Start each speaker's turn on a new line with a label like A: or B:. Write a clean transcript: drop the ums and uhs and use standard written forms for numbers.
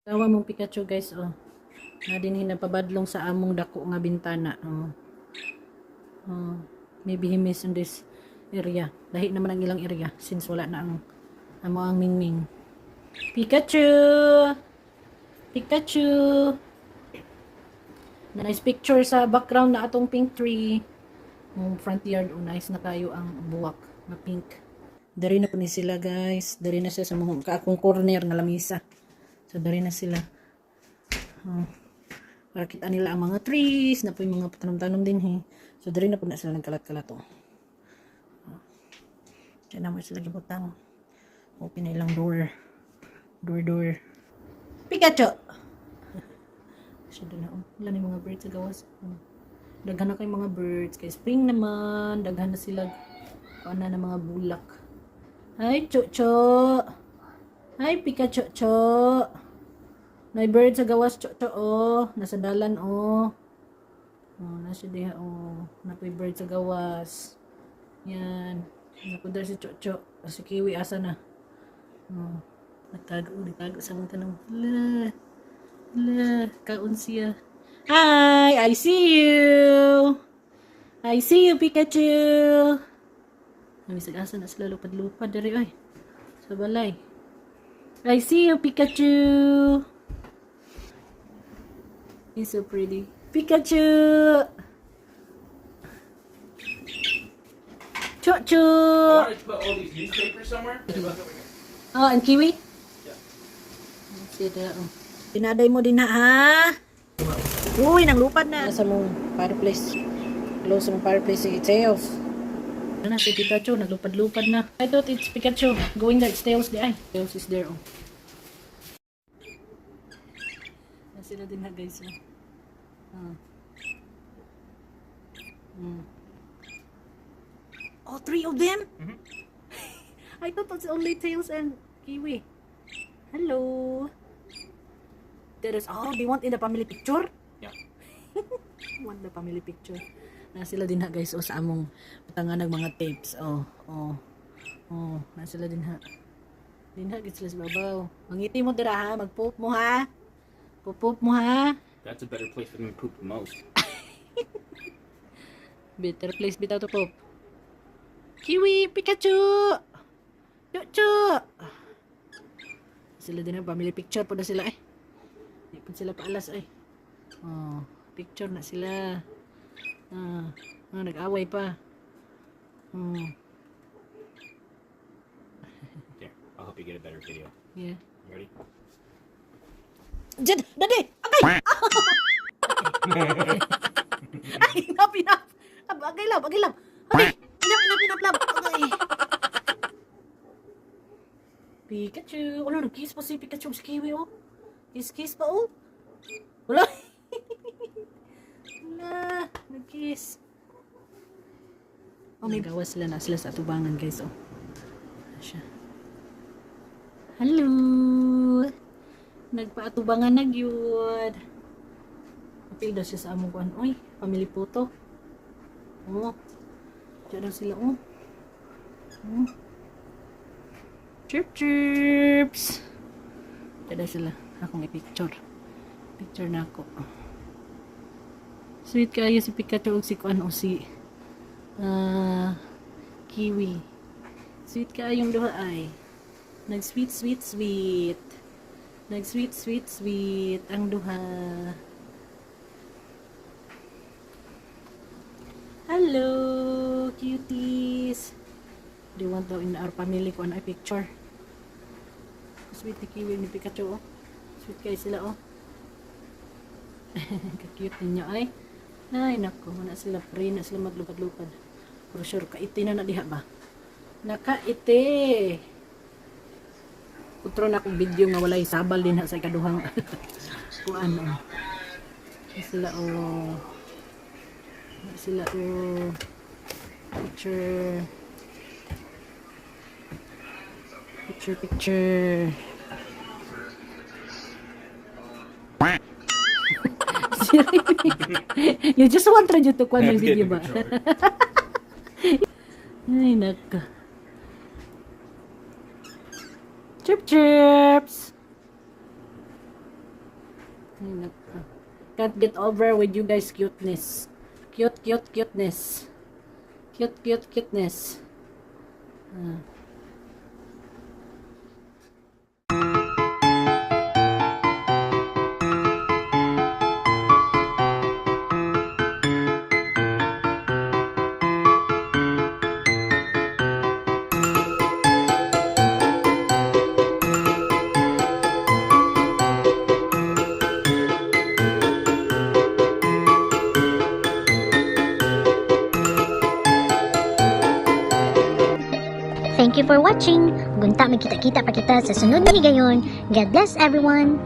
A: Tawa mong Pikachu guys, oh. Na din hinapabadlong sa among dako nga bintana, oh. Oh. Maybe he miss in this area. Lahi naman ang ilang area since wala na ang amo ang Mingming. Pikachu! Pikachu! Na nice picture sa background na atong pink tree. Mong front yard, oh, nice na kayo ang buwak na pink. Dari na po ni sila guys. Dari na siya sa mga kaakong corner nga lamisa. So dari na sila. Oh. Para kita nila ang mga trees na po yung mga tanom-tanom din he. So dari na po na sila nagkalat-kalat oh. Diyan naman sila gibutang. Open na ilang door. Door. Pikachu! Siya doon na oh. Wala na yung mga birds sa gawas. Oh. Daghan na kayong mga birds. Kay spring naman. Daghan na sila. Paano na mga bulak. Hi, Chocho! Hi, Pikachu! May bird sa gawas, Chocho, oh. Nasa dalan, oh. Oh, nasa diha, oh. Napoy bird sa gawas. Yan. Napudar si Chocho. Si Kiwi, asa na? Oh. Nagtago sa mga tanong. Kaun siya. Hi, I see you. I see you, Pikachu. Namisag asa na sila lupad-lupad dari ay. Sa balay. I see you, Pikachu. He's so pretty. Pikachu. Chocho.
B: I wanted to put all these newspapers somewhere.
A: Oh, and Kiwi?
B: Yeah.
A: Sida, oh. Tinaday mo din na, ha? Uy, nanglupad na. Nasa mong fireplace. Close mong fireplace. It's tails. Ano na, si Pikachu, naglupad-lupad na. I thought it's Pikachu. Going there, it's tails di ay. Tails is there, oh. Sila din na, guys, oh. Oh, 3 of them?
B: Mhm.
A: I thought it's only tails and Kiwi. Hello. There is, oh, they want in the family picture?
B: Yeah.
A: Want the family picture. Na sila din ha guys, oh, sa among patangan ng mga tapes. Oh. Na sila din ha. Din ha, gits sila sa babaw. Mangiti mo dira ha, magpoop mo ha. Poop mo ha.
B: That's a better place for them to poop the most.
A: Better place bitaw to poop. Kiwi, Pikachu! Chuchu! Sila din ha, family picture po na sila eh. Di po sila paalas eh. Oh, picture na sila. Nag-away pa.
B: There, I'll help you get a better video.
A: Yeah.
B: You ready?
A: Jed, dadi! Agay! Ay, enough. Agay lang. Agay! Enough. Agay! Pikachu! Ano, nag-kiss pa si Pikachu sa Kiwi, oh. Kiss pa, oh. Wala. Wala. Nag-kiss. Oh, may gawas sila na sila sa atubangan, guys, oh. Siya. Hello! Nagpaatubangan na gyud. Apil daw siya sa among kuan. Oy, family photo. Oh. Diyan daw sila, oh. Chirps. Diyan daw sila. Akong i-picture. Picture na ako. Sweet kayo si Pikachu o si kuan o si Kiwi. Sweet kayong duha ay. Nag-sweet. Nag-sweet ang duha. Hello, cuties. Do you want daw in our family ko ano ay picture? Sweet ni Kiwi ni Pikachu, oh. Sweet kayo sila, oh. Ka-cute ninyo ay. Ay, nako, na sila free, na sila maglupad-lupad. For sure, kaiti na diha ba? Nakaiti. Utro na akong video nga walay sabal din ha sa ikaduhang kuan, oh. Sila, oh. Picture. You just want to kuan yung video ba? Ay, naka. Chirps. Ay, nako. Can't get over with you guys cuteness. Cuteness. Cuteness. Ah.
C: Thank you for watching. Gunta, magkita-kita pa kita sa sunod na higayon. God bless everyone.